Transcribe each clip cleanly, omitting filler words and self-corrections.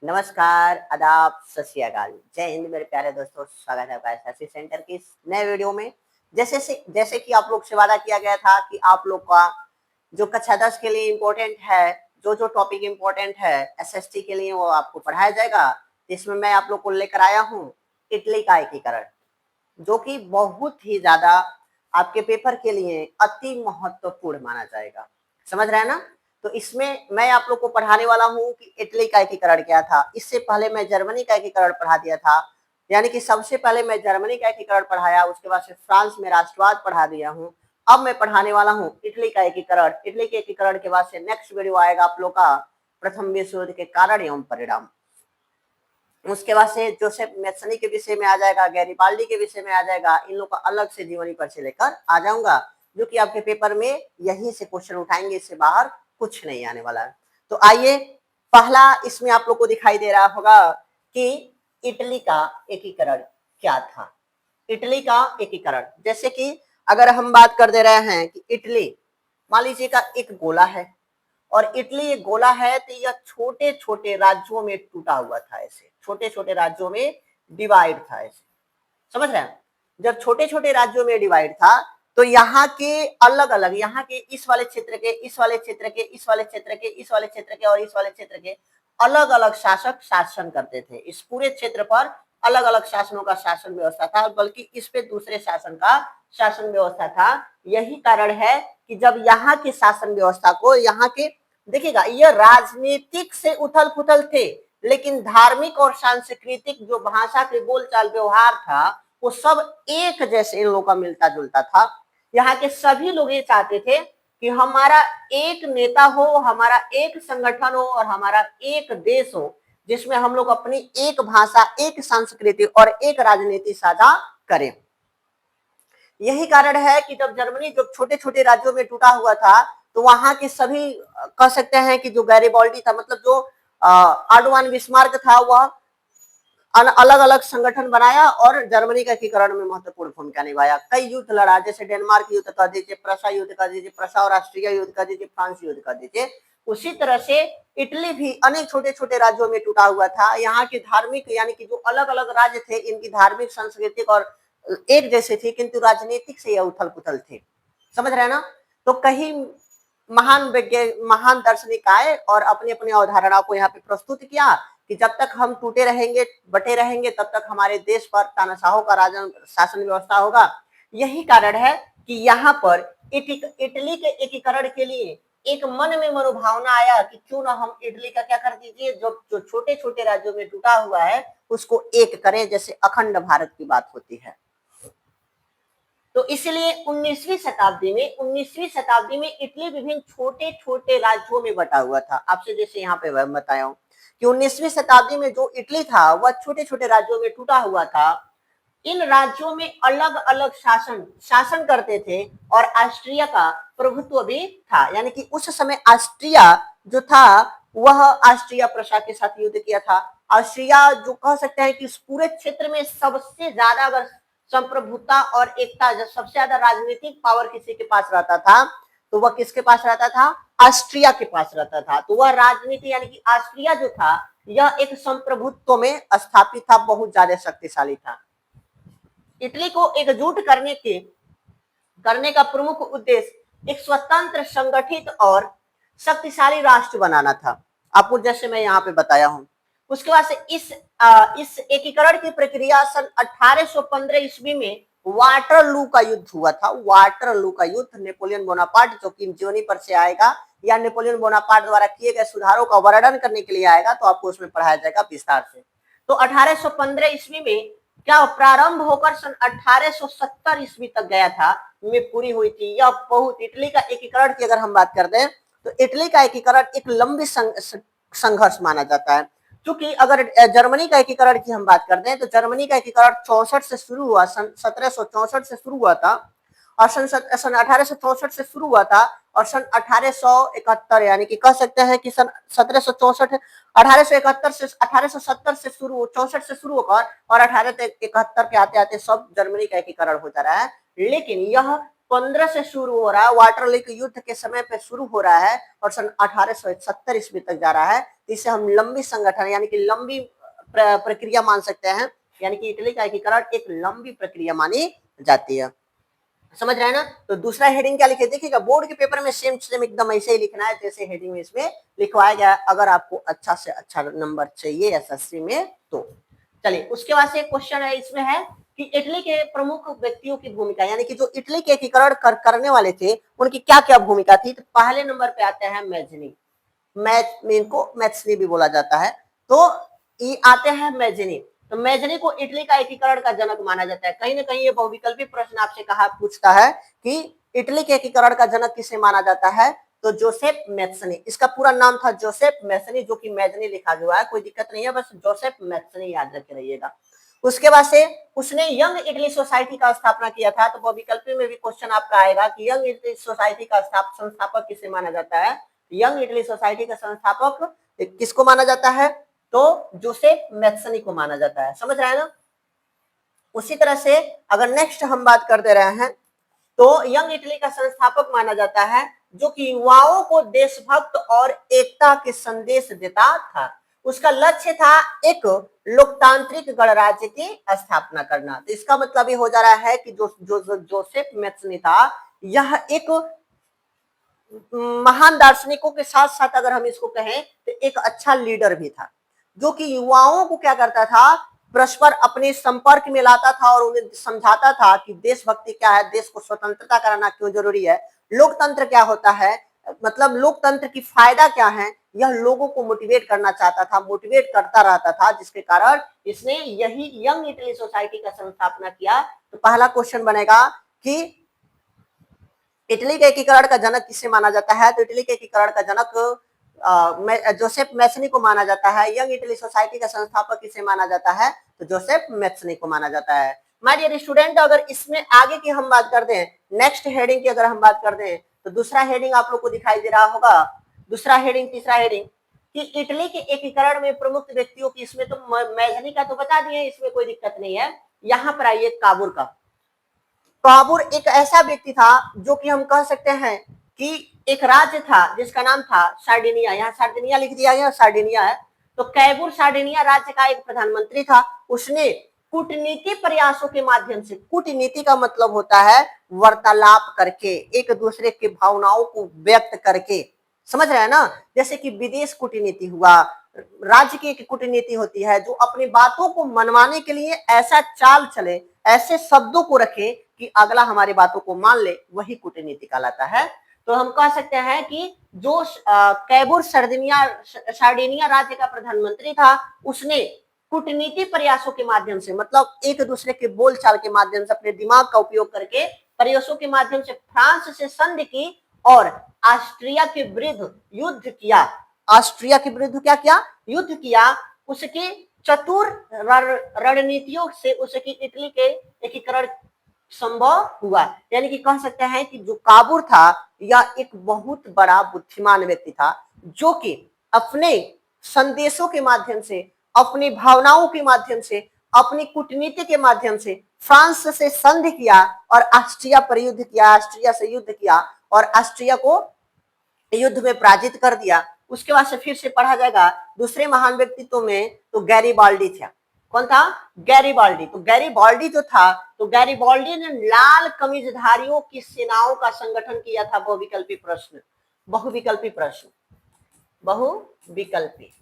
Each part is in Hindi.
नमस्कार, आदाब, सत श्री अकाल, जय हिंद मेरे प्यारे दोस्तों। स्वागत है आपका एसएससी सेंटर की इस नए वीडियो में। जैसे कि आप लोग से वादा किया गया था कि आप लोग का जो कक्षा 10 के लिए इम्पोर्टेंट है, जो टॉपिक इम्पोर्टेंट है एसएसटी के लिए, वो आपको पढ़ाया जाएगा। इसमें मैं आप लोग को लेकर आया हूँ इटली का एकीकरण, जो कि बहुत ही ज्यादा आपके पेपर के लिए अति महत्वपूर्ण माना जाएगा। समझ रहे हैं ना? तो इसमें मैं आप लोग को पढ़ाने वाला हूँ कि इटली का एकीकरण क्या था। इससे पहले मैं जर्मनी का एकीकरण पढ़ा दिया था, यानी कि सबसे पहले मैं जर्मनी का एकीकरण पढ़ाया, उसके बाद से फ्रांस में राष्ट्रवाद पढ़ा दिया हूँ। अब मैं पढ़ाने वाला हूँ इटली का एकीकरण। इटली के एकीकरण के बाद से नेक्स्ट वीडियो आएगा आप लोग का प्रथम विश्व युद्ध के कारण एवं परिणाम। उसके बाद से जोसेफ मैथ्सनी के विषय में आ जाएगा, गैरिबाल्डी के विषय में आ जाएगा। इन लोग का अलग से जीवनी परिचय लेकर आ जाऊंगा, जो कि आपके पेपर में यहीं से क्वेश्चन उठाएंगे, इससे बाहर कुछ नहीं आने वाला है। तो आइए, पहला इसमें आप लोग को दिखाई दे रहा होगा कि इटली का एकीकरण क्या था। इटली का एकीकरण, जैसे कि अगर हम बात कर दे रहे हैं कि इटली मान लीजिएगा एक गोला है, और इटली एक गोला है, तो यह छोटे छोटे राज्यों में टूटा हुआ था। ऐसे छोटे छोटे राज्यों में डिवाइड था। ऐसे समझ रहे हैं? जब छोटे छोटे राज्यों में डिवाइड था, तो यहाँ के अलग अलग, यहाँ के इस वाले क्षेत्र के, इस वाले क्षेत्र के, इस वाले क्षेत्र के, इस वाले क्षेत्र के और इस वाले क्षेत्र के अलग अलग शासक शासन करते थे। इस पूरे क्षेत्र पर अलग अलग शासनों का शासन व्यवस्था था, बल्कि इस पे दूसरे शासन का शासन व्यवस्था था। यही कारण है कि जब यहाँ की शासन व्यवस्था को, यहाँ के देखिएगा, यह राजनीतिक से उथल पुथल थे, लेकिन धार्मिक और सांस्कृतिक जो भाषा के बोलचाल व्यवहार था, वो सब एक जैसे इन लोगों का मिलता जुलता था। यहाँ के सभी लोग ये चाहते थे कि हमारा एक नेता हो, हमारा एक संगठन हो और हमारा एक देश हो, जिसमें हम लोग अपनी एक भाषा, एक संस्कृति और एक राजनीति साझा करें। यही कारण है कि जब जर्मनी जब छोटे छोटे राज्यों में टूटा हुआ था, तो वहां के सभी कह सकते हैं कि जो गैरिबाल्डी था, मतलब जो आडवान बिस्मार्क था, वह अलग अलग संगठन बनाया और जर्मनी का एकीकरण में महत्वपूर्ण भूमिका निभाया। कई युद्ध लड़ा, जैसे डेनमार्क युद्ध कर दीजिए, प्रसा युद्ध कर दीजिए, प्रसा और ऑस्ट्रिया युद्ध कर दीजिए, फ्रांस युद्ध कर दीजिए। उसी तरह से इटली भी अनेक छोटे छोटे राज्यों में टूटा हुआ था। यहाँ की धार्मिक, यानी कि जो अलग अलग राज्य थे, इनकी धार्मिक, सांस्कृतिक और एक जैसे थी, किंतु राजनीतिक से यह उथल पुथल थे। समझ रहे हैं ना? तो कहीं महान दार्शनिक आए और अपनी अपनी अवधारणा को यहाँ पे प्रस्तुत किया कि जब तक हम टूटे रहेंगे, बटे रहेंगे, तब तक हमारे देश पर तानाशाहों का राजन शासन व्यवस्था होगा। यही कारण है कि यहाँ पर इटली के एकीकरण के लिए एक मन में मनोभावना आया कि क्यों ना हम इटली का क्या कर दीजिए, जो छोटे छोटे राज्यों में टूटा हुआ है उसको एक करें, जैसे अखंड भारत की बात होती है। तो इसलिए 19वीं शताब्दी में इटली विभिन्न छोटे छोटे राज्यों में बटा हुआ था। आपसे जैसे यहाँ पे बताया हूँ कि 19वीं शताब्दी में जो इटली था, वह छोटे छोटे राज्यों में टूटा हुआ था। इन राज्यों में अलग अलग शासन करते थे, और ऑस्ट्रिया का प्रभुत्व भी था। यानी कि उस समय ऑस्ट्रिया जो था, वह ऑस्ट्रिया प्रशा के साथ युद्ध किया था। ऑस्ट्रिया जो कह सकते हैं कि इस पूरे क्षेत्र में सबसे ज्यादा अगर संप्रभुता और एकता, जब सबसे ज्यादा राजनीतिक पावर किसी के पास रहता था, तो वह किसके पास रहता था? ऑस्ट्रिया के पास रहता था। तो वह राजनीति, यानी कि ऑस्ट्रिया जो था, यह एक संप्रभुत्व में स्थापित था, बहुत ज्यादा शक्तिशाली था। इटली को एकजुट करने का प्रमुख उद्देश्य एक स्वतंत्र, संगठित और शक्तिशाली राष्ट्र बनाना था, आपको जैसे मैं यहाँ पे बताया हूँ। उसके बाद से इस एकीकरण की प्रक्रिया सन 1815 ईस्वी में वाटरलू का युद्ध हुआ था। वाटरलू का युद्ध नेपोलियन बोनापार्ट, जो कि जीवनी पर से आएगा, या नेपोलियन बोनापार्ट द्वारा किए गए सुधारों का वर्णन करने के लिए आएगा, तो आपको उसमें पढ़ाया जाएगा विस्तार से। तो 1815 ईस्वी में क्या प्रारंभ होकर सन 1870 ईस्वी तक गया था, में पूरी हुई थी। यह बहुत, इटली का एकीकरण की अगर हम बात करते हैं, तो इटली का एकीकरण एक लंबी संघर्ष माना जाता है। क्योंकि अगर जर्मनी का एकीकरण की हम बात करते हैं, तो जर्मनी का एकीकरण 64 से शुरू हुआ, सन 1764 से शुरू हुआ था, और सन 1864 से शुरू हुआ था, और सन 1871, यानी कि कह सकते हैं कि सन 1764 1871 से 1870 से शुरू, 64 से शुरू होकर और 1871 के आते आते सब जर्मनी का एकीकरण हो जा रहा है। लेकिन यह 15 से शुरू हो रहा है, वाटर लीक युद्ध के समय पे शुरू हो रहा है और सन 1870 ईस्वी तक जा रहा है। इसे हम लंबी संगठन यानी कि लंबी प्रक्रिया मान सकते हैं, यानी कि इटली का एकीकरण एक लंबी प्रक्रिया मानी जाती है। समझ रहे हैं ना। तो दूसरा हेडिंग क्या लिखे देखिएगा, बोर्ड के पेपर में सेम सेम एकदम ऐसे ही लिखना है जैसे हेडिंग में इसमें लिखवाया गया, अगर आपको अच्छा से अच्छा नंबर चाहिए एसएससी में तो। चलिए उसके बाद से एक क्वेश्चन है इसमें है कि इटली के प्रमुख व्यक्तियों की भूमिका, यानी कि जो इटली के एकीकरण करने वाले थे उनकी क्या क्या भूमिका थी। तो पहले नंबर पे आते हैं मैजनी, इनको मैथ्सनी भी बोला जाता है। तो ये आते हैं मैजनी। तो मैजनी को इटली का एकीकरण का जनक माना जाता है। कहीं ना कहीं ये बहुविकल्पी प्रश्न आपसे कहा पूछता है कि इटली के एकीकरण का जनक किसे माना जाता है, तो जोसेफ मैथ्सनी। इसका पूरा नाम था जोसेफ मैथ्सनी, जो कि मैजनी लिखा हुआ है, कोई दिक्कत नहीं है, बस जोसेफ मैथ्सनी याद रखे रहिएगा। उसके बाद से उसने यंग इटली सोसाइटी का स्थापना किया था। तो बहुविकल्पी में भी क्वेश्चन आपका आएगा कि यंग इटली सोसाइटी का संस्थापक किसे माना जाता है। यंग इटली सोसाइटी का संस्थापक किसको माना जाता है, तो जोसेफ मैथ्सनी को माना जाता है। समझ रहे हैं ना। उसी तरह से अगर नेक्स्ट हम बात कर दे रहे हैं, तो यंग इटली का संस्थापक माना जाता है जो कि युवाओं को देशभक्त और एकता के संदेश देता था। उसका लक्ष्य था एक लोकतांत्रिक गणराज्य की स्थापना करना। तो इसका मतलब ये हो जा रहा है कि जोसेफ मैथ्सनी था, यह एक महान दार्शनिकों के साथ साथ अगर हम इसको कहें तो एक अच्छा लीडर भी था, जो कि युवाओं को क्या करता था, परस्पर अपने संपर्क में लाता था और उन्हें समझाता था कि देशभक्ति क्या है, देश को स्वतंत्रता कराना क्यों जरूरी है, लोकतंत्र क्या होता है, मतलब लोकतंत्र की फायदा क्या है, यह लोगों को मोटिवेट करना चाहता था, मोटिवेट करता रहता था, जिसके कारण इसने यही यंग इटली सोसाइटी का संस्थापना किया। तो पहला क्वेश्चन बनेगा कि इटली के एकीकरण का जनक किसे माना जाता है। तो इटली के एकीकरण का जनक जोसेफ मैथ्सनी को माना जाता है। यंग इटली सोसाइटी का संस्थापक किसे माना जाता है, तो जोसेफ मैथ्सनी को माना जाता है। माय डियर स्टूडेंट, अगर इसमें आगे की हम बात कर दें, नेक्स्ट हेडिंग की अगर हम बात कर दें, तो दूसरा हेडिंग आप लोग को दिखाई दे रहा होगा। दूसरा हेडिंग, तीसरा हेडिंग कि इटली के एकीकरण में प्रमुख व्यक्तियों की, इसमें तो मैथ्सनी का तो बता दिए, इसमें कोई दिक्कत नहीं है। यहाँ पर आइए काबुर का। काबुर एक ऐसा व्यक्ति था जो कि हम कह सकते हैं कि एक राज्य था जिसका नाम था सार्डिनिया। यहाँ सार्डिनिया लिख दिया गया, सार्डिनिया है। तो कैबुर सार्डिनिया राज्य का एक प्रधानमंत्री था। उसने कूटनीति प्रयासों के माध्यम से, कूटनीति का मतलब होता है वार्तालाप करके, एक दूसरे की भावनाओं को व्यक्त करके, समझ रहे हैं ना। जैसे कि विदेश कूटनीति हुआ, राज्य की एक कूटनीति होती है जो अपनी बातों को मनवाने के लिए ऐसा चाल चले, ऐसे शब्दों को रखे कि अगला हमारी बातों को मान ले, वही कूटनीति कहलाता है। तो हम कह सकते हैं कि जो कैबुर सार्डिनिया राज्य का प्रधानमंत्री था, उसने कूटनीति प्रयासों के माध्यम से, मतलब एक दूसरे के बोलचाल के माध्यम से, अपने दिमाग का उपयोग करके प्रयासों के माध्यम से फ्रांस से संधि की और ऑस्ट्रिया के विरुद्ध युद्ध किया। ऑस्ट्रिया के विरुद्ध क्या किया, युद्ध किया। उसकी चतुर रणनीतियों से उसकी इटली के एकीकरण संभव हुआ। यानी कि कह सकते हैं कि जो काबुर था यह एक बहुत बड़ा बुद्धिमान व्यक्ति था, जो कि अपने संदेशों के माध्यम से, अपनी भावनाओं के माध्यम से, अपनी कूटनीति के माध्यम से फ्रांस से संधि किया और ऑस्ट्रिया पर युद्ध किया, ऑस्ट्रिया से युद्ध किया और ऑस्ट्रिया को युद्ध में पराजित कर दिया। उसके बाद से फिर से पढ़ा जाएगा दूसरे महान व्यक्तित्व में, तो गैरीबाल्डी था। कौन था, गैरीबाल्डी। तो गैरीबाल्डी जो था, तो गैरीबाल्डी ने लाल कमीजधारियों की सेनाओं का संगठन किया था। बहुविकल्पी प्रश्न, बहुविकल्पी प्रश्न, बहुविकल्पी,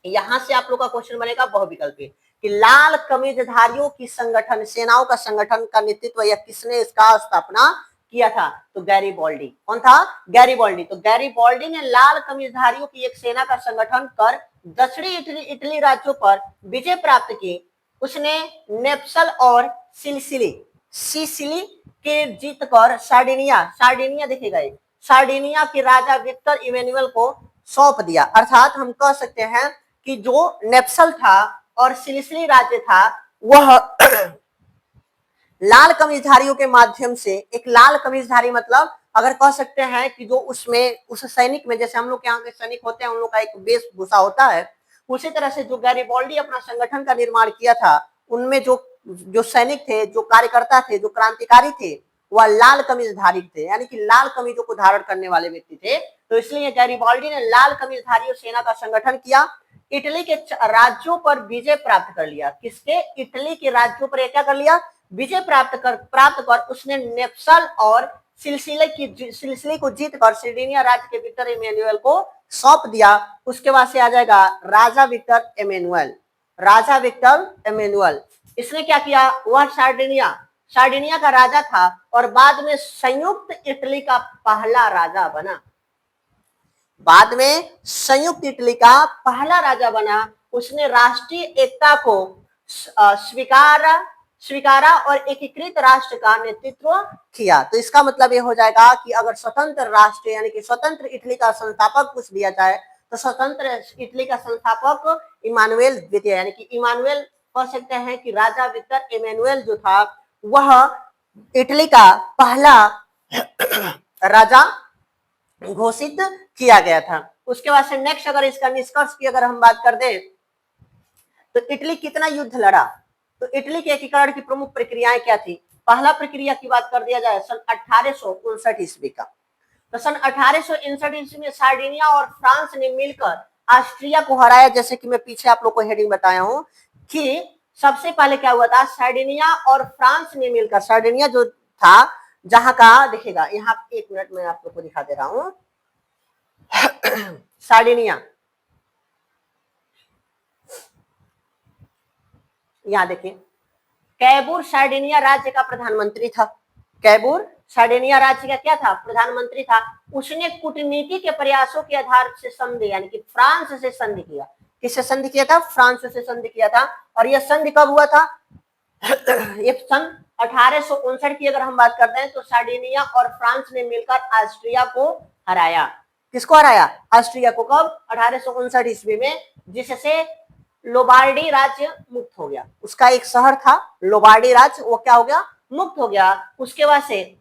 यहां से आप लोग का क्वेश्चन बनेगा बहुविकल्पी कि लाल कमीजधारियों की संगठन, सेनाओं का संगठन का नेतृत्व या किसने इसका स्थापना किया था। तो गैरीबाल्डी। कौन था, गैरीबाल्डी। तो गैरीबाल्डी ने लाल कमीजधारियों की एक सेना का संगठन कर दक्षिणी इटली राज्यों पर विजय प्राप्त की। उसने नेप्सल और सिसिली के जीत कर सार्डिनिया देखेगा, सार्डिनिया के राजा विक्टर इमैनुअल को सौंप दिया। अर्थात हम कह सकते हैं कि जो नेप्सल था और सिसिली राज्य था, वह लाल कमीजधारियों के माध्यम से, एक लाल कमीजधारी मतलब अगर कह सकते हैं कि जो उसमें उस सैनिक में, जैसे हम लोग यहाँ के सैनिक होते हैं, उन लोग का एक वेशभूषा होता है, उसी तरह से जो गैरीबाल्डी अपना संगठन का निर्माण किया था, उनमें जो सैनिक थे, जो कार्यकर्ता थे, जो क्रांतिकारी थे, वह लाल कमीजधारी थे, यानी कि लाल कमीजों को धारण करने वाले व्यक्ति थे। तो इसलिए गैरिबाल्डी ने लाल कमीजधारी सेना का संगठन किया, इटली के राज्यों पर विजय प्राप्त कर लिया। किसके? इटली के राज्यों पर क्या कर लिया? विजय प्राप्त कर उसने नेप्सल और सिसिली को जीतकर सर्डिनिया राज्य के विक्टर इमैनुअल को सौंप दिया। उसके बाद से आ जाएगा राजा विक्टर इमैनुअल। राजा विक्टर इमैनुअल इसने क्या किया? वह सार्डिनिया का राजा था और बाद में संयुक्त इटली का पहला राजा बना। बाद में संयुक्त इटली का पहला राजा बना। उसने राष्ट्रीय एकता को स्वीकारा और एकीकृत राष्ट्र का नेतृत्व किया। तो इसका मतलब ये हो जाएगा कि अगर स्वतंत्र राष्ट्र यानी कि स्वतंत्र इटली का संस्थापक पूछ दिया जाए तो स्वतंत्र इटली का संस्थापक इमानुएल द्वितीय यानी कि इमानुएल कह सकते हैं कि राजा विक्टर इमैनुअल जो था वह इटली का पहला राजा घोषित किया गया था। उसके बाद से नेक्स्ट अगर इसका निष्कर्ष की अगर हम बात कर दें तो इटली कितना युद्ध लड़ा? तो इटली के एकीकरण की प्रमुख प्रक्रियाएं क्या थी? पहला प्रक्रिया की बात कर दिया जाए सन 1859 ईस्वी का। तो सन 1859 ईस्वी में सार्डिनिया और फ्रांस ने मिलकर ऑस्ट्रिया को हराया। जैसे कि मैं पीछे आप लोग को हेडिंग बताया हूं कि सबसे पहले क्या हुआ था? सार्डिनिया और फ्रांस ने मिलकर, सार्डिनिया जो था जहां का देखिएगा, यहाँ 1 मिनट में आप लोग को दिखा दे रहा हूं। सार्डिनिया, यहाँ देखिए, कैबूर सार्डिनिया राज्य का प्रधानमंत्री था। कैबूर सार्डिनिया राज्य का क्या था? प्रधानमंत्री था। उसने कूटनीति के प्रयासों के आधार से संधि यानी कि फ्रांस से संधि किया। किससे संधि किया था? फ्रांस से संधि किया था। और यह संधि कब हुआ था? ये सन 1859 की अगर हम बात करते हैं तो सार्डिनिया और फ्रांस ने मिलकर ऑस्ट्रिया को हराया। किसको हराया? ऑस्ट्रिया को। कब? 1859 ईस्वी में, जिससे लोबार्डी राज्य मुक्त हो गया। उसका एक शहर था लोबार्डी राज्य, वो क्या हो गया? मुक्त हो गया। उसके बाद से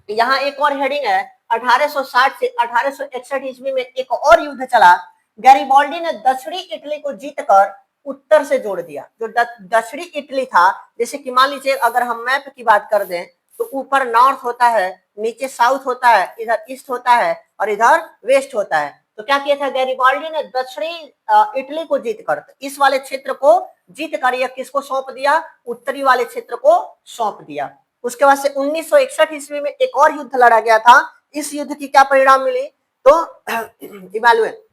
यहाँ एक और हेडिंग है, 1860 से 1861 ईस्वी में एक और युद्ध चला। गैरिबाल्डी ने दक्षिणी इटली को जीतकर उत्तर से जोड़ दिया। जो दक्षिणी इटली था, जैसे कि मान लीजिए अगर हम मैप की बात कर दें तो ऊपर नॉर्थ होता है, नीचे साउथ होता है, इधर ईस्ट होता है और इधर वेस्ट होता है। तो क्या किया था गैरिबाल्डी ने? दक्षिणी इटली को जीतकर, इस वाले क्षेत्र को जीतकर यह किसको सौंप दिया? उत्तरी वाले क्षेत्र को सौंप दिया। उसके बाद से 1961 ईस्वी में एक और युद्ध लड़ा गया था। इस युद्ध की क्या परिणाम मिली? तो इवैल्यूएट,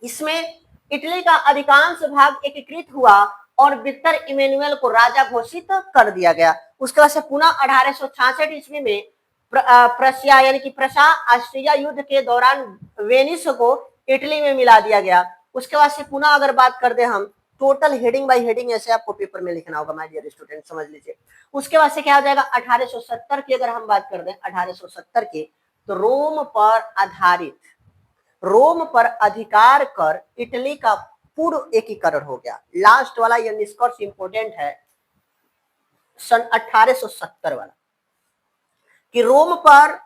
इसमें इटली का अधिकांश भाग एकीकृत हुआ और विक्टर इमैनुअल को राजा घोषित कर दिया गया। उसके बाद से पुनः 1866 ईस्वी में प्रशिया यानी कि प्रशा ऑस्ट्रिया युद्ध के दौरान वेनिस को इटली में मिला दिया गया। उसके बाद से पुनः अगर बात कर दे हम, टोटल हेडिंग बाय हेडिंग ऐसे आपको पेपर में लिखना होगा माय डियर स्टूडेंट, समझ लीजिए। उसके बाद से क्या हो जाएगा? 1870 की अगर हम बात कर दें, 1870 की, तो रोम पर अधिकार कर इटली का पूर्ण एकीकरण हो गया। लास्ट वाला यह निष्कर्ष इंपोर्टेंट है, सन 1870 वाला, कि रोम पर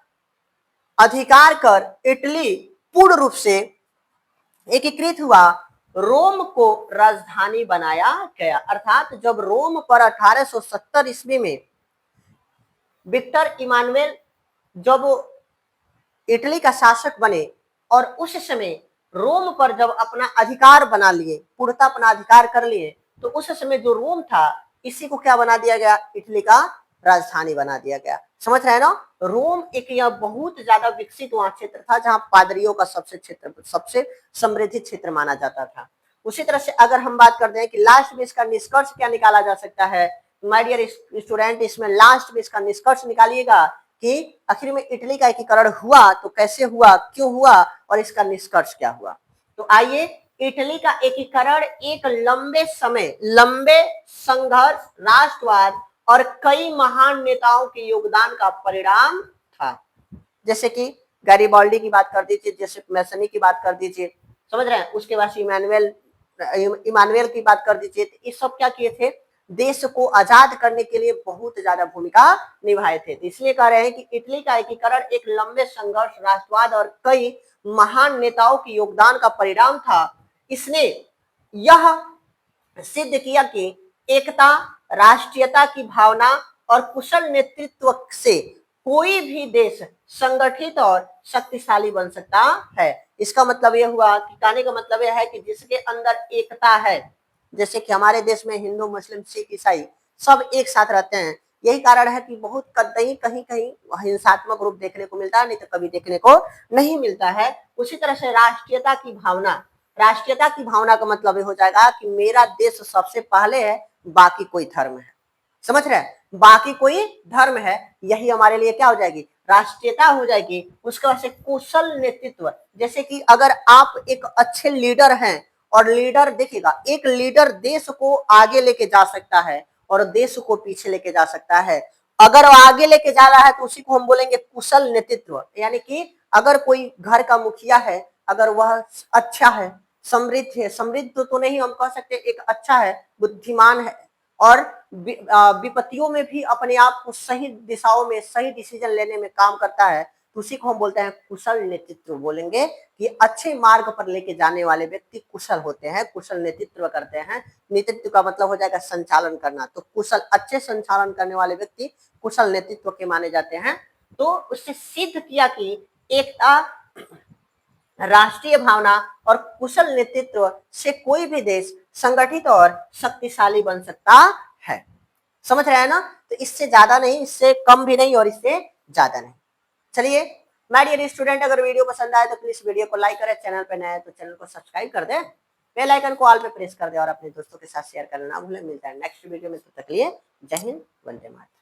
अधिकार कर इटली पूर्ण रूप से एकीकृत हुआ, रोम को राजधानी बनाया गया। अर्थात जब रोम पर 1870 ईस्वी में विक्टर इमानुएल जब इटली का शासक बने और उस समय रोम पर जब अपना अधिकार बना लिए, पूर्णतः अपना अधिकार कर लिए, तो उस समय जो रोम था इसी को क्या बना दिया गया? इटली का राजधानी बना दिया गया। समझ रहे हैं ना? रोम एक यह बहुत ज्यादा विकसित वहां क्षेत्र था जहां पादरियों का सबसे समृद्ध क्षेत्र माना जाता था। उसी तरह से अगर हम बात करते हैं कि लास्ट में इसका निष्कर्ष क्या निकाला जा सकता है, माय डियर स्टूडेंट, इसमें लास्ट में इसका निष्कर्ष निकालिएगा कि आखिर में इटली का एकीकरण हुआ तो कैसे हुआ, क्यों हुआ और इसका निष्कर्ष क्या हुआ। तो आइए, इटली का एकीकरण एक लंबे संघर्ष, राष्ट्रवाद और कई महान नेताओं के योगदान का परिणाम था। जैसे कि गैरिबाल्डी की बात कर दीजिए, जैसे मैसनी की बात कर दीजिए, समझ रहे हैं। उसके बाद इमानुएल की बात कर दीजिए। तो ये सब क्या किए थे? देश को आजाद करने के लिए बहुत ज्यादा भूमिका निभाए थे। तो इसलिए कह रहे हैं कि इटली का एकीकरण एक लंबे संघर्ष, राष्ट्रवाद और कई महान नेताओं के योगदान का परिणाम था। इसने यह सिद्ध किया कि एकता, राष्ट्रीयता की भावना और कुशल नेतृत्व से कोई भी देश संगठित और शक्तिशाली बन सकता है। इसका मतलब यह हुआ कि कहने का मतलब यह है कि जिसके अंदर एकता है, जैसे कि हमारे देश में हिंदू, मुस्लिम, सिख, ईसाई सब एक साथ रहते हैं। यही कारण है कि बहुत कहीं कहीं कहीं हिंसात्मक रूप देखने को मिलता है, नहीं तो कभी देखने को नहीं मिलता है। उसी तरह से राष्ट्रीयता की भावना, राष्ट्रीयता की भावना का मतलब ये हो जाएगा कि मेरा देश सबसे पहले है, बाकी कोई धर्म है। समझ रहे हैं? बाकी कोई धर्म है, यही हमारे लिए क्या हो जाएगी, राष्ट्रीयता हो जाएगी। उसके बाद से कुशल नेतृत्व, जैसे कि अगर आप एक अच्छे लीडर हैं और लीडर देखिएगा, एक लीडर देश को आगे लेके जा सकता है और देश को पीछे लेके जा सकता है। अगर वो आगे लेके जा रहा है तो उसी को हम बोलेंगे कुशल नेतृत्व। यानी कि अगर कोई घर का मुखिया है, अगर वह अच्छा है, समृद्ध है, समृद्ध तो नहीं हम कह सकते, एक अच्छा है, बुद्धिमान है और विपत्तियों में भी अपने आप को सही दिशाओं में सही डिसीजन लेने में काम करता है, तो उसी को हम बोलते हैं कुशल नेतृत्व। बोलेंगे कि अच्छे मार्ग पर लेके जाने वाले व्यक्ति कुशल होते हैं, कुशल नेतृत्व करते हैं। नेतृत्व का मतलब हो जाएगा संचालन करना, तो कुशल अच्छे संचालन करने वाले व्यक्ति कुशल नेतृत्व के माने जाते हैं। तो उससे सिद्ध किया कि एकता, राष्ट्रीय भावना और कुशल नेतृत्व से कोई भी देश संगठित और शक्तिशाली बन सकता है। समझ रहे हैं ना? तो इससे ज्यादा नहीं, इससे कम भी नहीं और इससे ज्यादा नहीं। चलिए, माय डियर स्टूडेंट, अगर वीडियो पसंद आए तो प्लीज वीडियो को लाइक करें, चैनल पे नए हैं तो चैनल को सब्सक्राइब कर दें, बेल आइकन को ऑल पे प्रेस कर दें और अपने दोस्तों के साथ शेयर करना ना भूलें। मिलता है नेक्स्ट वीडियो में, तब तक के लिए जय हिंद, वंदे मातरम।